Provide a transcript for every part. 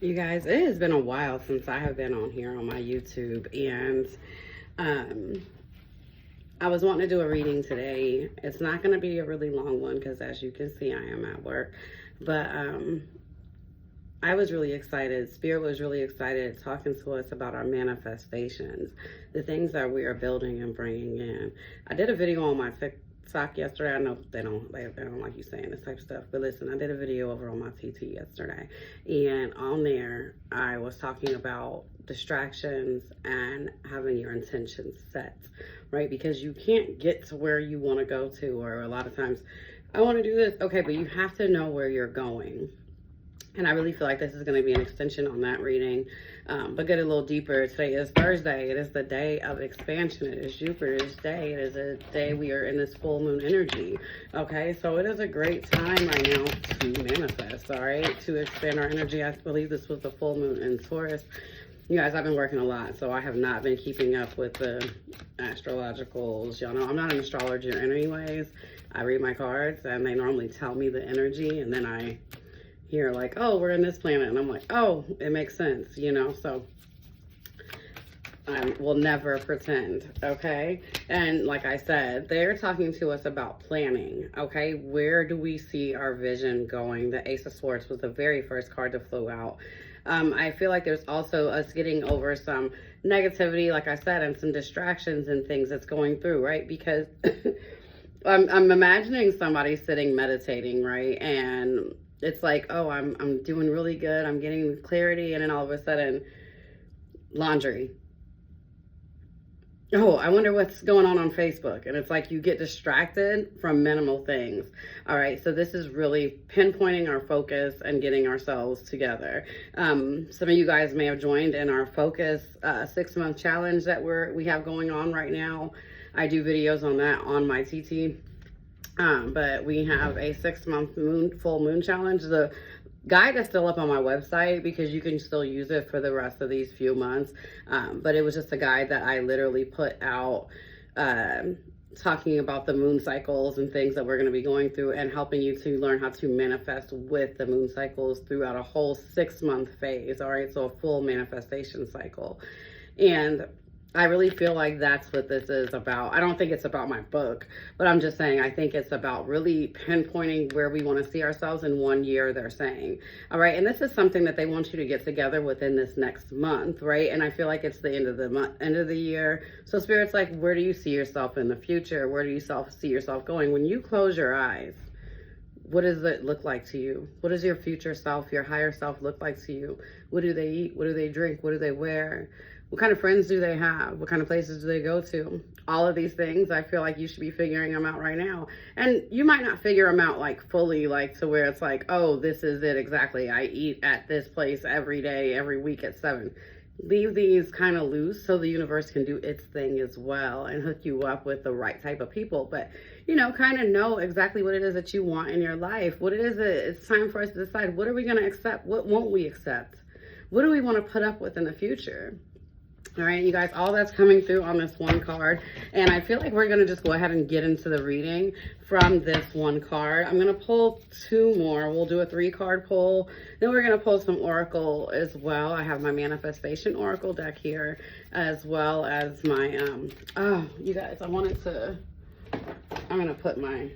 You guys, it has been a while since I have been on here on my YouTube, and um, I was wanting to do a reading today. It's not going to be a really long one because, as you can see, I am at work. But I was really excited. Spirit was really excited talking to us about our manifestations, the things that we are building and bringing in. I did a video on my TikTok yesterday. I know they don't like you saying this type of stuff, but listen, I did a video over on my TT yesterday, and on there I was talking about distractions and having your intentions set, right? Because you can't get to where you want to go to, or a lot of times I want to do this, okay, but you have to know where you're going. And I really feel like this is going to be an extension on that reading. But get a little deeper. Today is Thursday. It is the day of expansion. It is Jupiter's day. It is a day we are in this full moon energy. Okay, so it is a great time right now to manifest, all right, to expand our energy. I believe this was the full moon in Taurus. You guys, I've been working a lot, so I have not been keeping up with the astrologicals. Y'all know I'm not an astrologer anyways. I read my cards, and they normally tell me the energy, and then I hear like, oh, we're in this planet, and I'm like, oh, it makes sense, so I will never pretend, okay? And like I said, they're talking to us about planning, okay? Where do we see our vision going? The Ace of Swords was the very first card to flow out. I feel like there's also us getting over some negativity, like I said, and some distractions and things that's going through, right? Because I'm imagining somebody sitting meditating, right? And it's like, oh, I'm doing really good. I'm getting clarity. And then all of a sudden, laundry. Oh, I wonder what's going on Facebook. And it's like you get distracted from minimal things. All right. So this is really pinpointing our focus and getting ourselves together. Some of you guys may have joined in our focus 6-month challenge that we have going on right now. I do videos on that on my TT. But we have a 6-month full moon challenge. The guide is still up on my website because you can still use it for the rest of these few months. But it was just a guide that I literally put out, talking about the moon cycles and things that we're going to be going through, and helping you to learn how to manifest with the moon cycles throughout a whole 6-month phase. All right. So a full manifestation cycle. And I really feel like that's what this is about. I don't think it's about my book, but I'm just saying I think it's about really pinpointing where we want to see ourselves in 1 year, they're saying. All right. And this is something that they want you to get together within this next month, right? And I feel like it's the end of the month, end of the year. So Spirit's like, where do you see yourself in the future? Where do you see yourself going? When you close your eyes, what does it look like to you? What does your future self, your higher self look like to you? What do they eat? What do they drink? What do they wear? What kind of friends do they have? What kind of places do they go to? All of these things, I feel like you should be figuring them out right now. And you might not figure them out like fully, like to where it's like, oh, this is it exactly. I eat at this place every day, every week at 7. Leave these kind of loose so the universe can do its thing as well and hook you up with the right type of people. But, kind of know exactly what it is that you want in your life. What it is that it's time for us to decide. What are we going to accept? What won't we accept? What do we want to put up with in the future? All right, you guys, all that's coming through on this one card. And I feel like we're going to just go ahead and get into the reading from this one card. I'm going to pull 2 more. We'll do a 3-card pull. Then we're going to pull some oracle as well. I have my manifestation oracle deck here, as well as my, you guys, I'm going to put my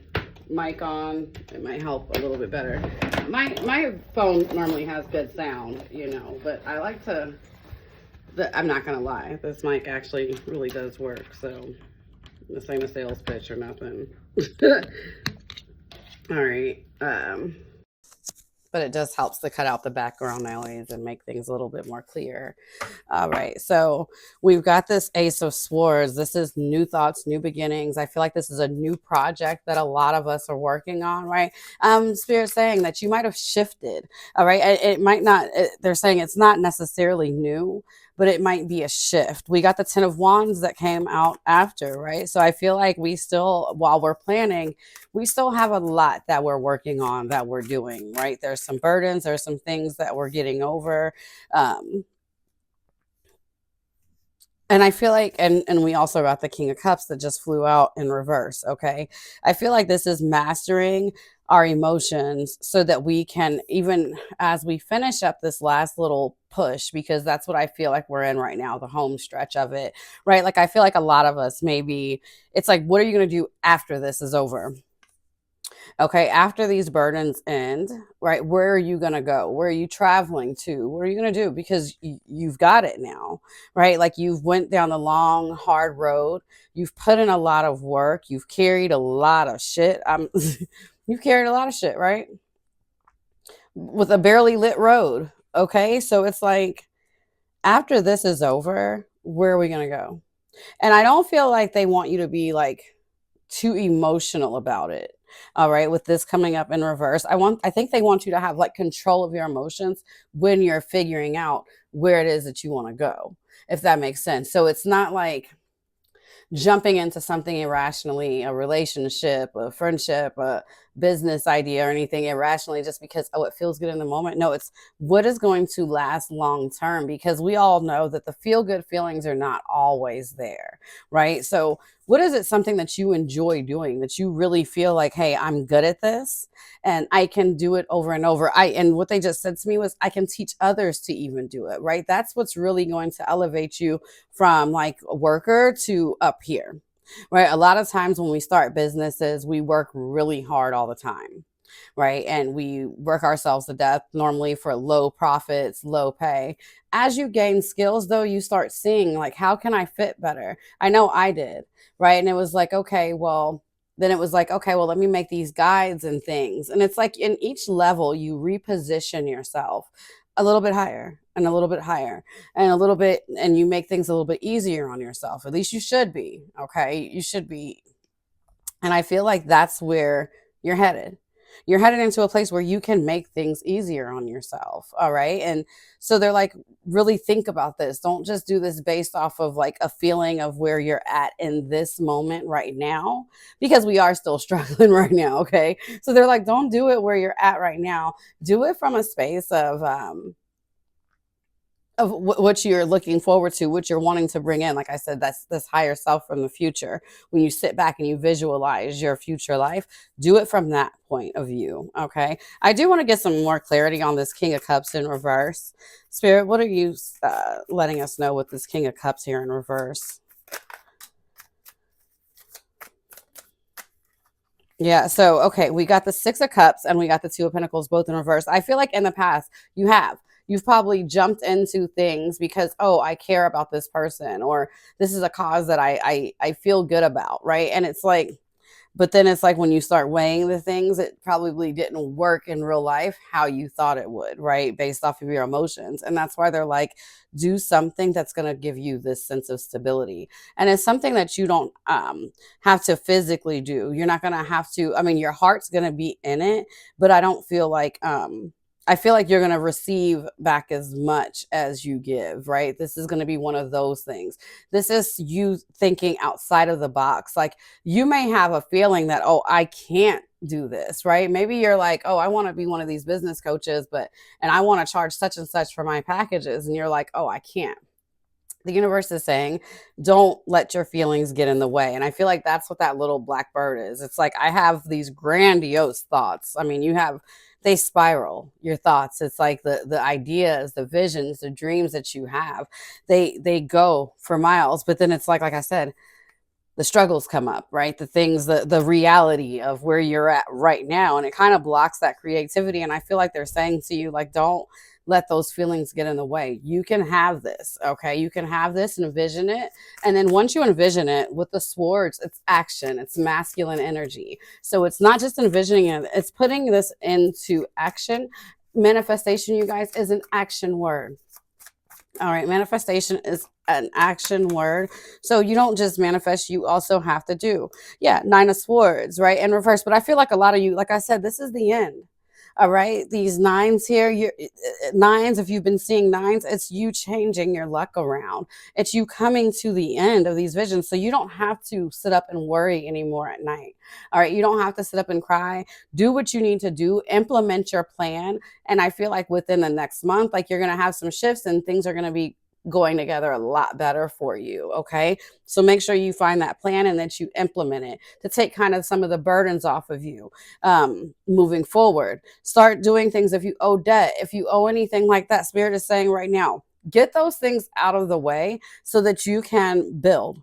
mic on. It might help a little bit better. My phone normally has good sound, but I like to... I'm not gonna lie, this mic actually really does work, so this ain't a sales pitch or nothing. All right, but it just helps to cut out the background noise and make things a little bit more clear. All right, so we've got this Ace of Swords. This is new thoughts, new beginnings. I feel like this is a new project that a lot of us are working on, right? Spirit's saying that you might have shifted, all right? It might not, they're saying it's not necessarily new, but it might be a shift. We got the 10 of Wands that came out after, right? So I feel like we still, while we're planning, we still have a lot that we're working on, that we're doing, right? There's some burdens, there's some things that we're getting over. And I feel like, and we also got the King of Cups that just flew out in reverse. Okay. I feel like this is mastering our emotions so that we can, even as we finish up this last little push, because that's what I feel like we're in right now, the home stretch of it, right? Like, I feel like a lot of us, maybe it's like, what are you going to do after this is over? Okay, after these burdens end, right, where are you going to go? Where are you traveling to? What are you going to do? Because you've got it now, right? Like, you've went down the long, hard road. You've put in a lot of work. You've carried a lot of shit. You've carried a lot of shit, right? With a barely lit road. Okay, so it's like, after this is over, where are we going to go? And I don't feel like they want you to be like too emotional about it. All right, with this coming up in reverse, I think they want you to have like control of your emotions when you're figuring out where it is that you want to go, if that makes sense. So it's not like jumping into something irrationally, a relationship, a friendship, a business idea, or anything irrationally just because, oh, it feels good in the moment. No, it's what is going to last long term, because we all know that the feel good feelings are not always there, right? So what is it, something that you enjoy doing, that you really feel like, hey, I'm good at this and I can do it over and over? And what they just said to me was, I can teach others to even do it, right? That's what's really going to elevate you from like a worker to up here, right? A lot of times when we start businesses, we work really hard all the time, right? And we work ourselves to death, normally for low profits, low pay. As you gain skills, though, you start seeing like, how can I fit better? I know I did, right? And it was like, okay, well, then it was like, okay, well, let me make these guides and things. And it's like in each level, you reposition yourself a little bit higher and a little bit higher and a little bit, and you make things a little bit easier on yourself. At least you should be. Okay. You should be. And I feel like that's where you're headed. You're headed into a place where you can make things easier on yourself. All right. And so they're like, really think about this. Don't just do this based off of like a feeling of where you're at in this moment right now, because we are still struggling right now. Okay. So they're like, don't do it where you're at right now. Do it from a space of what you're looking forward to, what you're wanting to bring in. Like I said, that's this higher self from the future. When you sit back and you visualize your future life, do it from that point of view. Okay. I do want to get some more clarity on this King of Cups in reverse. Spirit, what are you letting us know with this King of Cups here in reverse? Yeah, so okay, we got the Six of Cups and we got the Two of Pentacles both in reverse. I feel like in the past you have. You've probably jumped into things because, oh, I care about this person, or this is a cause that I feel good about, right? And it's like, but then it's like when you start weighing the things, it probably didn't work in real life how you thought it would, right? Based off of your emotions. And that's why they're like, do something that's going to give you this sense of stability. And it's something that you don't have to physically do. You're not going to have to, I mean, your heart's going to be in it, but I don't feel like, I feel like you're going to receive back as much as you give, right? This is going to be one of those things. This is you thinking outside of the box. Like, you may have a feeling that, oh, I can't do this, right? Maybe you're like, oh, I want to be one of these business coaches, and I want to charge such and such for my packages. And you're like, oh, I can't. The universe is saying, don't let your feelings get in the way. And I feel like that's what that little black bird is. It's like, I have these grandiose thoughts. I mean, they spiral your thoughts. It's like the ideas, the visions, the dreams that you have, they go for miles. But then it's like I said, the struggles come up, right? The things, the reality of where you're at right now, and it kind of blocks that creativity. And I feel like they're saying to you, like, don't let those feelings get in the way. You can have this, okay? You can have this and envision it. And then once you envision it with the swords, it's action, it's masculine energy. So it's not just envisioning it, it's putting this into action. Manifestation, you guys, is an action word. All right, manifestation is an action word. So you don't just manifest, you also have to do. Yeah, Nine of Swords, right? In reverse. But I feel like a lot of you, like I said, this is the end. All right, these nines here, nines, if you've been seeing nines, it's you changing your luck around. It's you coming to the end of these visions. So you don't have to sit up and worry anymore at night. All right, you don't have to sit up and cry. Do what you need to do, implement your plan. And I feel like within the next month, like, you're going to have some shifts and things are going to be going together a lot better for you. Okay. So make sure you find that plan and that you implement it to take kind of some of the burdens off of you moving forward. Start doing things if you owe debt, if you owe anything like that. Spirit is saying right now, get those things out of the way so that you can build.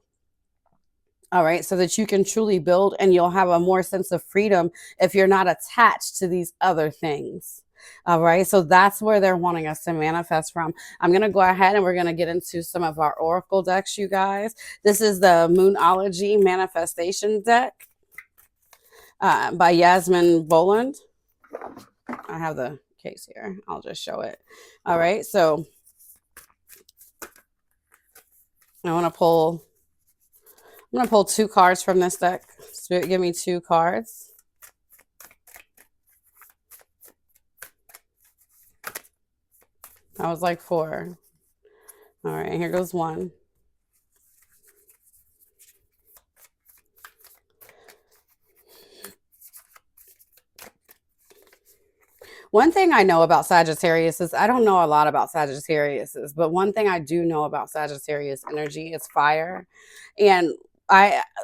All right, so that you can truly build and you'll have a more sense of freedom if you're not attached to these other things. All right, so that's where they're wanting us to manifest from. I'm going to go ahead and we're going to get into some of our oracle decks, you guys. This is the Moonology Manifestation deck by Yasmin Boland. I have the case here. I'll just show it. All right, so I want to pull. I'm going to pull 2 cards from this deck. Spirit, give me 2 cards. That was like 4. All right, here goes 1. One thing I know about Sagittarius is I don't know a lot about Sagittarius, but one thing I do know about Sagittarius energy is fire. And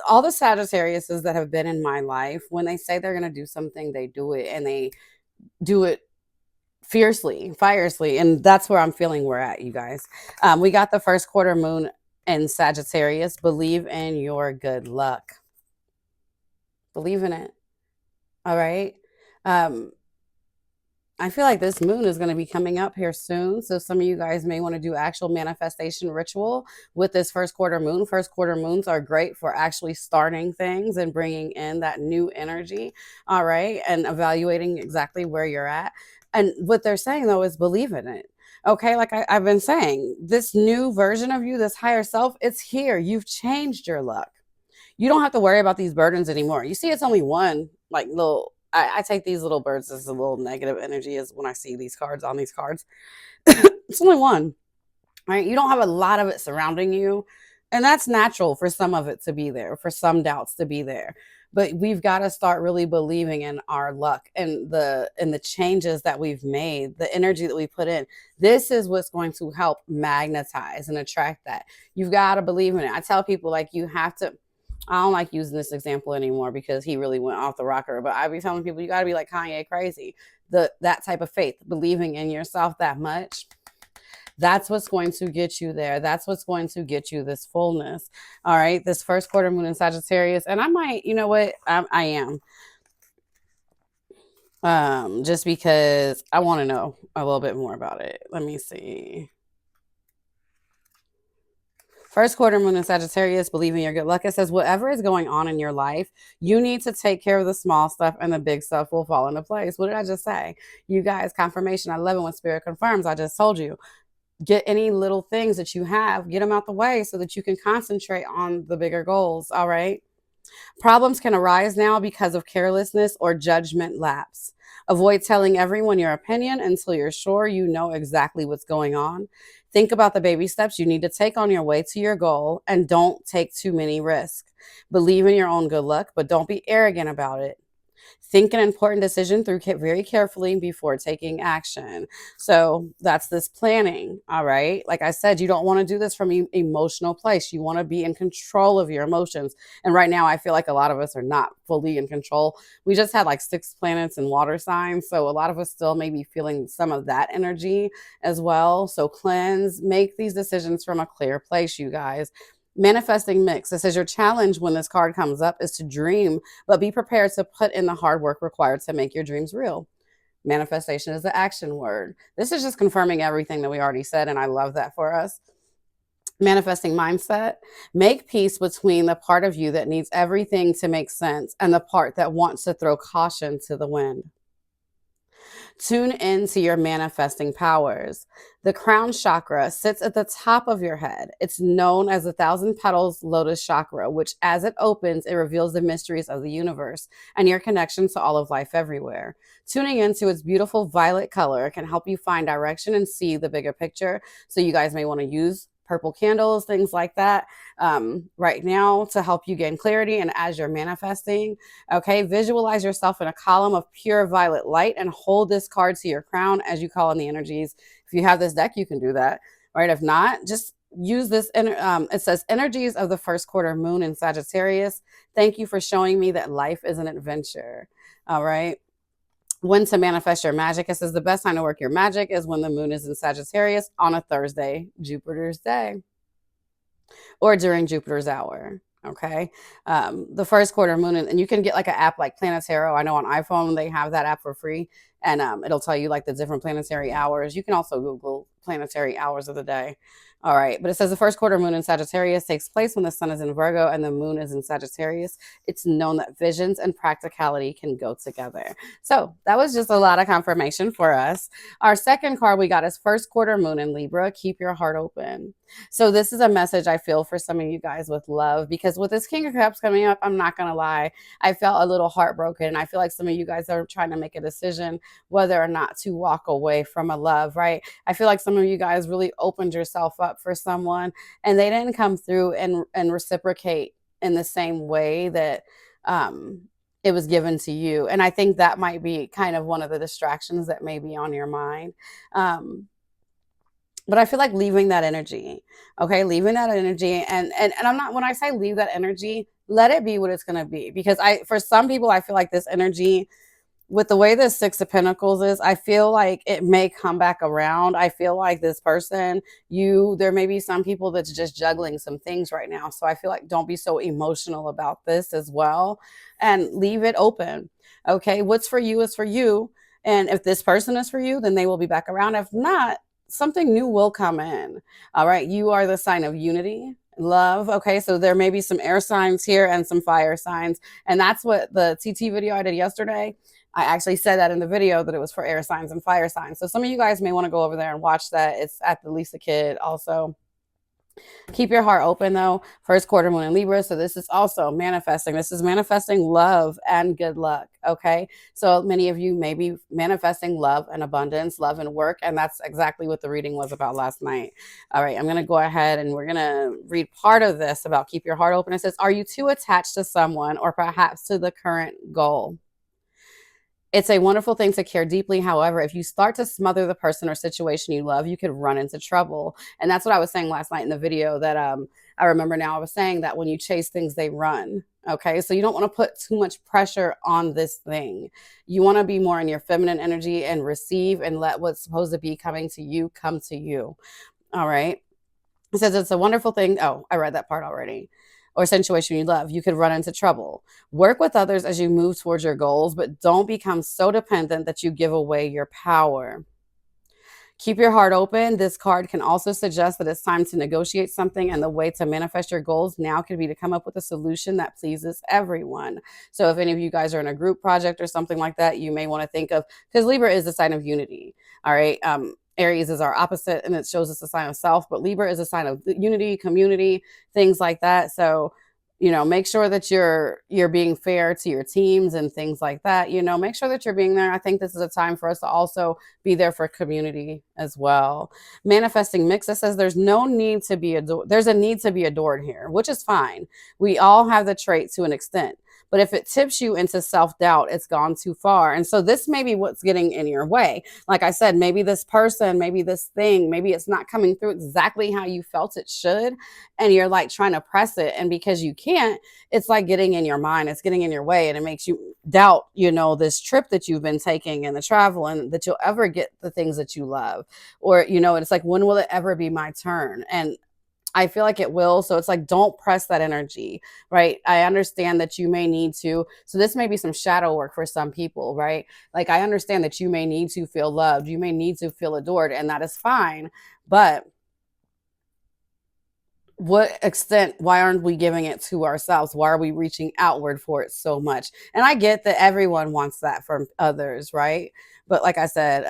all the Sagittariuses that have been in my life, when they say they're going to do something, they do it, and they do it fiercely. And that's where I'm feeling we're at, you guys. We got the first quarter moon in Sagittarius. Believe in your good luck. Believe in it. All right. I feel like this moon is going to be coming up here soon. So some of you guys may want to do actual manifestation ritual with this first quarter moon. First quarter moons are great for actually starting things and bringing in that new energy. All right. And evaluating exactly where you're at. And what they're saying, though, is believe in it. Okay. Like I've been saying, this new version of you, this higher self, it's here. You've changed your luck. You don't have to worry about these burdens anymore. You see, it's only one like little. I take these little birds as a little negative energy is when I see these cards on these cards. It's only one, right? You don't have a lot of it surrounding you. And that's natural for some of it to be there, for some doubts to be there. But we've got to start really believing in our luck and the changes that we've made, the energy that we put in. This is what's going to help magnetize and attract that. You've got to believe in it. I tell people like you have to. I don't like using this example anymore because he really went off the rocker. But I be telling people you got to be like Kanye crazy. That type of faith, believing in yourself that much. That's what's going to get you there. That's what's going to get you this fullness. All right. This first quarter moon in Sagittarius. And I might, you know what? I am. Just because I want to know a little bit more about it. Let me see. First quarter moon in Sagittarius, believe in your good luck. It says, whatever is going on in your life, you need to take care of the small stuff and the big stuff will fall into place. What did I just say? You guys, confirmation. I love it when spirit confirms. I just told you. Get any little things that you have, get them out the way so that you can concentrate on the bigger goals. All right. Problems can arise now because of carelessness or judgment lapse. Avoid telling everyone your opinion until you're sure you know exactly what's going on. Think about the baby steps you need to take on your way to your goal and don't take too many risks. Believe in your own good luck, but don't be arrogant about it. Think an important decision through very carefully before taking action. So that's this planning. All right. Like I said, you don't want to do this from an emotional place. You want to be in control of your emotions. And right now, I feel like a lot of us are not fully in control. We just had like 6 planets and water signs. So a lot of us still may be feeling some of that energy as well. So cleanse, make these decisions from a clear place, you guys. Manifesting mix. It says your challenge when this card comes up is to dream, but be prepared to put in the hard work required to make your dreams real. Manifestation is the action word. This is just confirming everything that we already said, and I love that for us. Manifesting mindset. Make peace between the part of you that needs everything to make sense and the part that wants to throw caution to the wind. Tune into your manifesting powers. The crown chakra sits at the top of your head. It's known as the 1,000 petals lotus chakra, which as it opens, it reveals the mysteries of the universe and your connection to all of life everywhere. Tuning into its beautiful violet color can help you find direction and see the bigger picture. So you guys may want to use purple candles, things like that right now to help you gain clarity. And as you're manifesting, okay, visualize yourself in a column of pure violet light and hold this card to your crown as you call in the energies. If you have this deck, you can do that. right? If not, just use this. It says energies of the first quarter moon in Sagittarius. Thank you for showing me that life is an adventure. All right. When to manifest your magic. It says the best time to work your magic is when the moon is in Sagittarius on a Thursday, Jupiter's day, or during Jupiter's hour. Okay. The first quarter moon, and you can get like an app like Planetaro. I know on iPhone they have that app for free, and it'll tell you like the different planetary hours. You can also Google planetary hours of the day. All right. But it says the first quarter moon in Sagittarius takes place when the sun is in Virgo and the moon is in Sagittarius. It's known that visions and practicality can go together. So that was just a lot of confirmation for us. Our second card we got is first quarter moon in Libra. Keep your heart open. So this is a message I feel for some of you guys with love, because with this King of Cups coming up, I'm not going to lie, I felt a little heartbroken. And I feel like some of you guys are trying to make a decision whether or not to walk away from a love, right? I feel like some of you guys really opened yourself up for someone and they didn't come through and reciprocate in the same way that it was given to you. And I think that might be kind of one of the distractions that may be on your mind. But I feel like leaving that energy, okay, leaving that energy, and I'm not, when I say leave that energy, let it be what it's going to be, because for some people I feel like this energy, with the way this Six of Pentacles is, I feel like it may come back around. I feel like this person, there may be some people that's just juggling some things right now. So I feel like don't be so emotional about this as well, and leave it open. Okay, what's for you is for you. And if this person is for you, then they will be back around. If not, something new will come in. All right, you are the sign of unity, love. Okay, so there may be some air signs here and some fire signs. And that's what the TT video I did yesterday, I actually said that in the video, that it was for air signs and fire signs. So some of you guys may want to go over there and watch that. It's at the Lisa Kid also. Keep your heart open though. First quarter moon in Libra. So this is also manifesting. This is manifesting love and good luck. Okay. So many of you may be manifesting love and abundance, love and work. And that's exactly what the reading was about last night. All right. I'm going to go ahead and we're going to read part of this about keep your heart open. It says, are you too attached to someone or perhaps to the current goal? It's a wonderful thing to care deeply. However, if you start to smother the person or situation you love, you could run into trouble. And that's what I was saying last night in the video that I remember now. I was saying that when you chase things, they run. Okay. So you don't want to put too much pressure on this thing. You want to be more in your feminine energy and receive and let what's supposed to be coming to you come to you. All right. It says it's a wonderful thing. Oh, I read that part already. Or situation you love, you could run into trouble. Work with others as you move towards your goals, but don't become so dependent that you give away your power. Keep your heart open. This card can also suggest that it's time to negotiate something, and the way to manifest your goals now could be to come up with a solution that pleases everyone. So if any of you guys are in a group project or something like that, you may want to think of, because Libra is a sign of unity. All right. Aries is our opposite and it shows us a sign of self, but Libra is a sign of unity, community, things like that. So, make sure that you're being fair to your teams and things like that. Make sure that you're being there. I think this is a time for us to also be there for community as well. Manifesting mix, it says there's no need to be adored. There's a need to be adored here, which is fine. We all have the trait to an extent. But if it tips you into self-doubt, it's gone too far. And so this may be what's getting in your way. Like I said, maybe this person, maybe this thing, maybe it's not coming through exactly how you felt it should. And you're like trying to press it. And because you can't, it's like getting in your mind. It's getting in your way. And it makes you doubt, this trip that you've been taking and the travel, and that you'll ever get the things that you love. Or, it's like, when will it ever be my turn? And I feel like it will. So it's like, don't press that energy, right? I understand that you may need to. So this may be some shadow work for some people, right? Like, I understand that you may need to feel loved. You may need to feel adored, and that is fine. But what extent, why aren't we giving it to ourselves? Why are we reaching outward for it so much? And I get that everyone wants that from others, right? But like I said,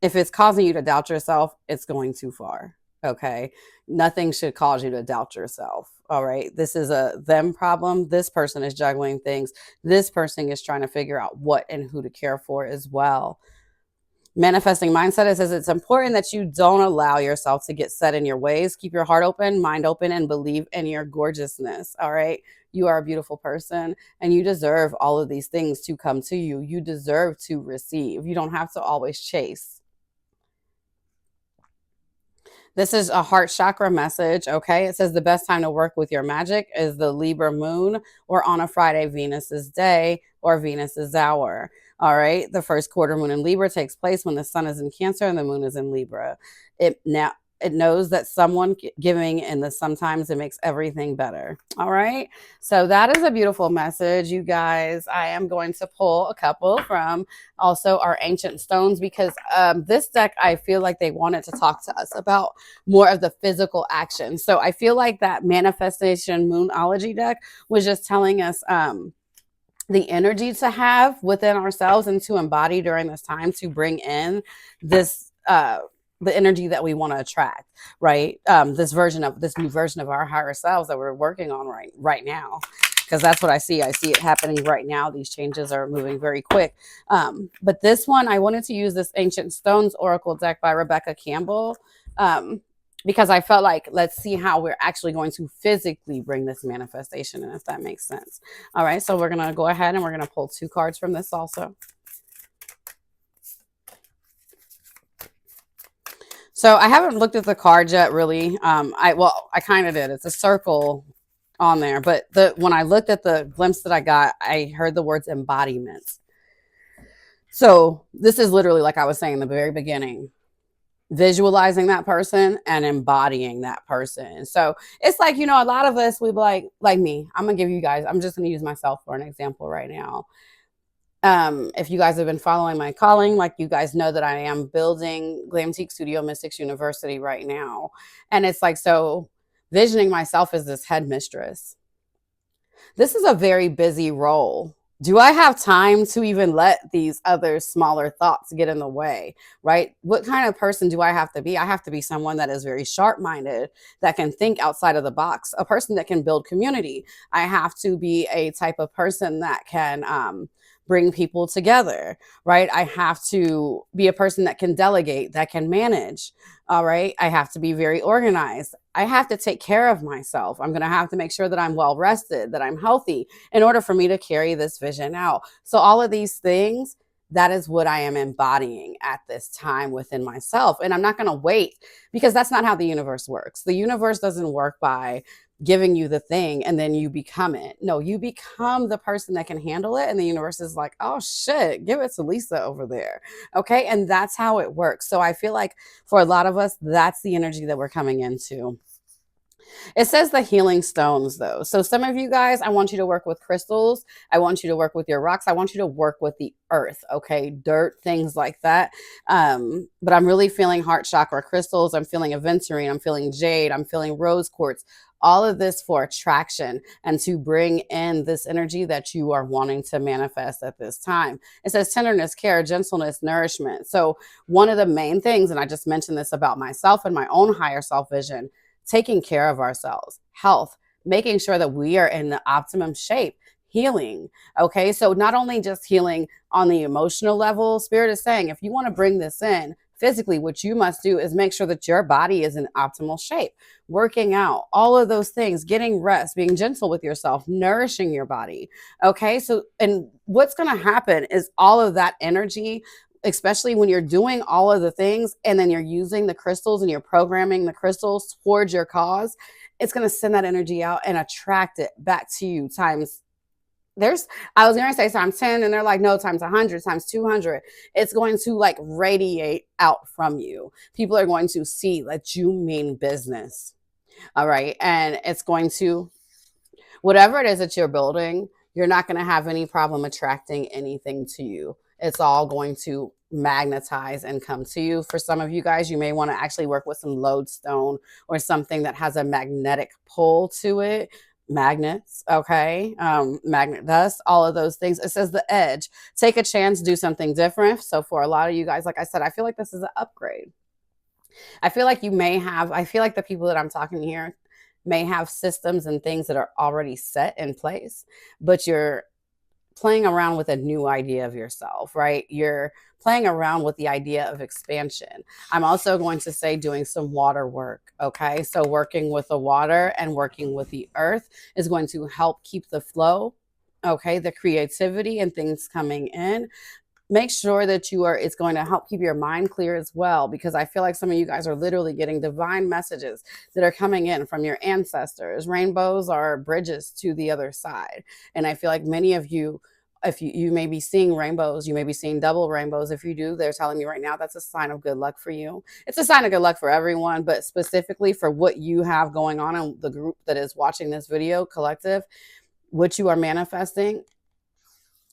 if it's causing you to doubt yourself, it's going too far. Okay. Nothing should cause you to doubt yourself. All right. This is a them problem. This person is juggling things. This person is trying to figure out what and who to care for as well. Manifesting mindset, it says it's important that you don't allow yourself to get set in your ways. Keep your heart open, mind open, and believe in your gorgeousness. All right. You are a beautiful person and you deserve all of these things to come to you. You deserve to receive. You don't have to always chase. This is a heart chakra message, okay? It says the best time to work with your magic is the Libra moon or on a Friday, Venus's day or Venus's hour. All right. The first quarter moon in Libra takes place when the sun is in Cancer and the moon is in Libra. It knows that someone giving and the sometimes it makes everything better. All right. So that is a beautiful message, you guys. I am going to pull a couple from also our ancient stones because this deck, I feel like they wanted to talk to us about more of the physical action. So I feel like that manifestation moonology deck was just telling us the energy to have within ourselves and to embody during this time to bring in this the energy that we want to attract, right? This new version of our higher selves that we're working on right now, because that's what I see. I see it happening right now. These changes are moving very quick. But this one, I wanted to use this Ancient Stones Oracle deck by Rebecca Campbell. Because I felt like, let's see how we're actually going to physically bring this manifestation in, if that makes sense. All right, so we're going to go ahead and we're going to pull 2 cards from this also. So I haven't looked at the cards yet, really. I kind of did. It's a circle on there, but when I looked at the glimpse that I got, I heard the words embodiment. So this is literally, like I was saying in the very beginning, visualizing that person and embodying that person. So it's like, a lot of us, we like me, I'm just going to use myself for an example right now. If you guys have been following my calling, like you guys know that I am building Glamtique Studio Mystics University right now. And it's like, so visioning myself as this headmistress. This is a very busy role. Do I have time to even let these other smaller thoughts get in the way, right? What kind of person do I have to be? I have to be someone that is very sharp-minded, that can think outside of the box, a person that can build community. I have to be a type of person that can bring people together, right? I have to be a person that can delegate, that can manage. All right. I have to be very organized. I have to take care of myself. I'm going to have to make sure that I'm well rested, that I'm healthy in order for me to carry this vision out. So all of these things, that is what I am embodying at this time within myself. And I'm not going to wait, because that's not how the universe works. The universe doesn't work by giving you the thing and then you become it. No, you become the person that can handle it. And the universe is like, oh shit, give it to Lisa over there. Okay. And that's how it works. So I feel like for a lot of us, that's the energy that we're coming into. It says the healing stones, though. So some of you guys, I want you to work with crystals. I want you to work with your rocks. I want you to work with the earth, okay? Dirt, things like that. But I'm really feeling heart chakra crystals. I'm feeling aventurine. I'm feeling jade. I'm feeling rose quartz. All of this for attraction and to bring in this energy that you are wanting to manifest at this time. It says tenderness, care, gentleness, nourishment. So one of the main things, and I just mentioned this about myself and my own higher self vision, taking care of ourselves, health, making sure that we are in the optimum shape, healing. Okay. So not only just healing on the emotional level, Spirit is saying, if you want to bring this in physically, what you must do is make sure that your body is in optimal shape, working out, all of those things, getting rest, being gentle with yourself, nourishing your body. Okay. So, and what's going to happen is all of that energy, especially when you're doing all of the things and then you're using the crystals and you're programming the crystals towards your cause, it's going to send that energy out and attract it back to you times. I was going to say times 10 and they're like, no, times 100, times 200. It's going to like radiate out from you. People are going to see that you mean business. All right. And it's going to, whatever it is that you're building, you're not going to have any problem attracting anything to you. It's all going to magnetize and come to you. For some of you guys, you may want to actually work with some lodestone or something that has a magnetic pull to it. Magnets, okay, magnet dust, all of those things. It says the edge, take a chance, do something different. So for a lot of you guys, like I said, I feel like this is an upgrade. I feel like the people that I'm talking here may have systems and things that are already set in place, but you're playing around with a new idea of yourself, right? You're playing around with the idea of expansion. I'm also going to say doing some water work, okay? So working with the water and working with the earth is going to help keep the flow, okay? The creativity and things coming in. make sure that it's going to help keep your mind clear as well, because I feel like some of you guys are literally getting divine messages that are coming in from your ancestors. Rainbows are bridges to the other side, and I feel like many of you, if you may be seeing rainbows, you may be seeing double rainbows. If you do, they're telling me right now that's a sign of good luck for you. It's a sign of good luck for everyone, but specifically for what you have going on in the group that is watching this video collective, what you are manifesting,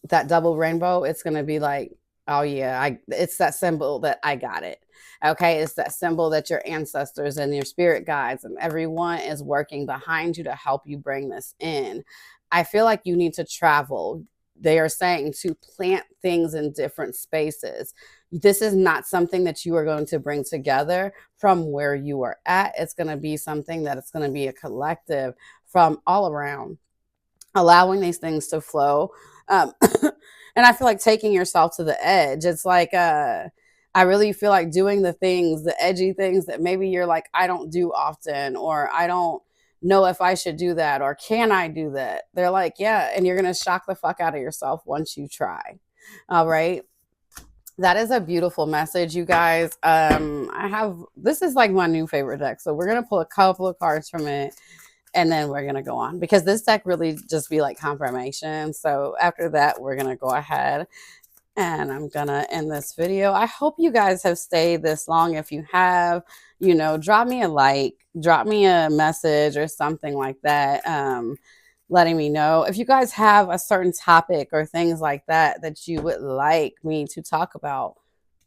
that double rainbow, it's going to be like, oh yeah, it's that symbol that I got it. Okay, it's that symbol that your ancestors and your spirit guides and everyone is working behind you to help you bring this in. I feel like you need to travel. They are saying to plant things in different spaces. This is not something that you are going to bring together from where you are at. It's going to be something that it's going to be a collective from all around, allowing these things to flow. Um, and I feel like taking yourself to the edge. It's like, I really feel like doing the things, the edgy things that maybe you're like, I don't do often, or I don't know if I should do that, or can I do that? They're like, yeah. And you're going to shock the fuck out of yourself once you try. All right. That is a beautiful message, you guys. This is like my new favorite deck. So we're going to pull a couple of cards from it, and then we're going to go on, because this deck really just be like confirmation. So after that, we're going to go ahead and I'm going to end this video. I hope you guys have stayed this long. If you have, drop me a like, drop me a message or something like that. Letting me know if you guys have a certain topic or things like that that you would like me to talk about.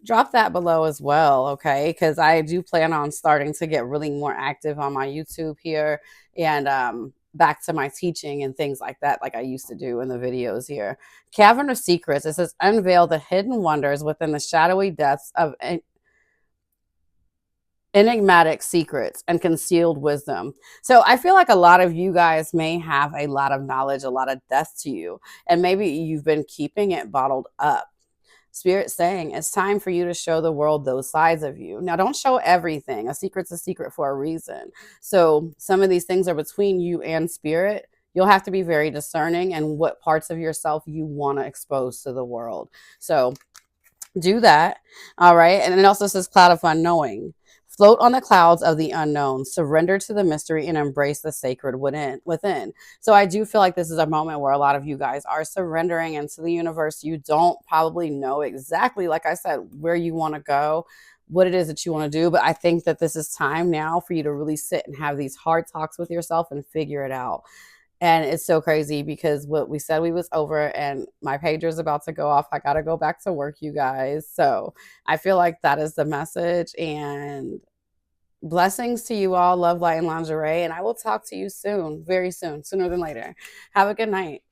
Drop that below as well, okay? Because I do plan on starting to get really more active on my YouTube here, and back to my teaching and things like that, like I used to do in the videos here. Cavern of Secrets. It says, unveil the hidden wonders within the shadowy depths of enigmatic secrets and concealed wisdom. So I feel like a lot of you guys may have a lot of knowledge, a lot of depth to you, and maybe you've been keeping it bottled up. Spirit saying it's time for you to show the world those sides of you. Now, don't show everything. A secret's a secret for a reason. So some of these things are between you and spirit. You'll have to be very discerning and what parts of yourself you want to expose to the world. So do that. All right. And it also says cloud of unknowing. Float on the clouds of the unknown, surrender to the mystery, and embrace the sacred within. So I do feel like this is a moment where a lot of you guys are surrendering into the universe. You don't probably know exactly, like I said, where you want to go, what it is that you want to do. But I think that this is time now for you to really sit and have these hard talks with yourself and figure it out. And it's so crazy because what we said we was over, and my pager's about to go off. I got to go back to work, you guys. So I feel like that is the message. And blessings to you all. Love, light, and lingerie. And I will talk to you soon, very soon, sooner than later. Have a good night.